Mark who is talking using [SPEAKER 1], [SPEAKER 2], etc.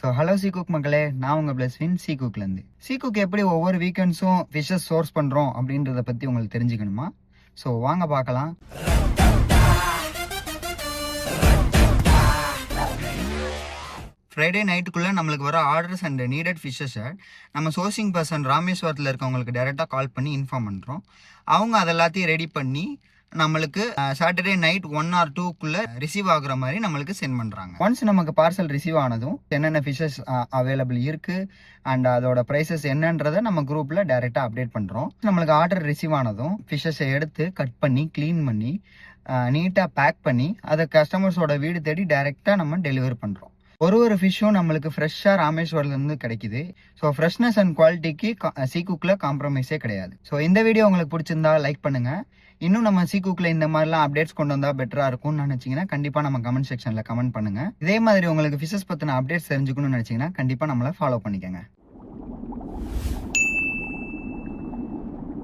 [SPEAKER 1] Hello சீகுக் மக்களே, நான் உங்க பிளஸ்வின் சீகுக்லேருந்து. சீகுக் எப்படி ஒவ்வொரு வீக்கெண்ட்ஸும் ஃபிஷ்ஷஸ் சோர்ஸ் பண்ணுறோம் அப்படின்றத பற்றி உங்களுக்கு தெரிஞ்சுக்கணுமா? வாங்க பார்க்கலாம். ஃப்ரைடே நைட்டுக்குள்ளே நம்மளுக்கு வர ஆர்டர்ஸ் அண்ட் நீடட் ஃபிஷ்ஷஸை நம்ம சோர்சிங் பர்சன் ராமேஸ்வரத்தில் இருக்கவங்களுக்கு டைரெக்டாக கால் பண்ணி இன்ஃபார்ம் பண்ணுறோம். அவங்க அதெல்லாத்தையும் ரெடி பண்ணி நம்மளுக்கு சாட்டர்டே நைட் 1 or 2க்குள்ளே ரிசீவ் ஆகுற மாதிரி நம்மளுக்கு சென்ட் பண்ணுறாங்க. ஒன்ஸ் நமக்கு பார்சல் ரிசீவ் ஆனதும் என்னென்ன ஃபிஷ்ஷஸ் அவைலபிள் இருக்குது அண்ட் அதோட ப்ரைஸஸ் என்னன்றதை நம்ம குரூப்பில் டைரெக்டாக அப்டேட் பண்ணுறோம். நம்மளுக்கு ஆர்டர் ரிசீவ் ஆனதும் ஃபிஷ்ஷஸை எடுத்து கட் பண்ணி க்ளீன் பண்ணி நீட்டாக பேக் பண்ணி அதை கஸ்டமர்ஸோட வீடு தேடி டைரெக்டாக நம்ம டெலிவரி பண்ணுறோம். ஒரு ஃபிஷ்ஷும் நம்மளுக்கு ஃப்ரெஷ்ஷாக ராமேஸ்வரத்துலேருந்து கிடைக்குது. ஃப்ரெஷ்னஸ் அண்ட் குவாலிட்டிக்கு சீகுக்கில் காம்ப்ரமைஸே கிடையாது. இந்த வீடியோ உங்களுக்கு பிடிச்சிருந்தா லைக் பண்ணுங்கள். இன்னும் நம்ம சீகுக்கில் இந்த மாதிரிலாம் அப்டேட்ஸ் கொண்டு வந்தால் பெட்டராக இருக்கும்னு நினச்சிங்கன்னா கண்டிப்பாக நம்ம கமெண்ட் செக்ஷனில் கமெண்ட் பண்ணுங்கள். இதே மாதிரி உங்களுக்கு ஃபிஷஸ் பற்றின அப்டேட்ஸ் தெரிஞ்சுக்கணும்னு நினச்சிங்கன்னா கண்டிப்பாக நம்மளை ஃபாலோ பண்ணிக்கோங்க.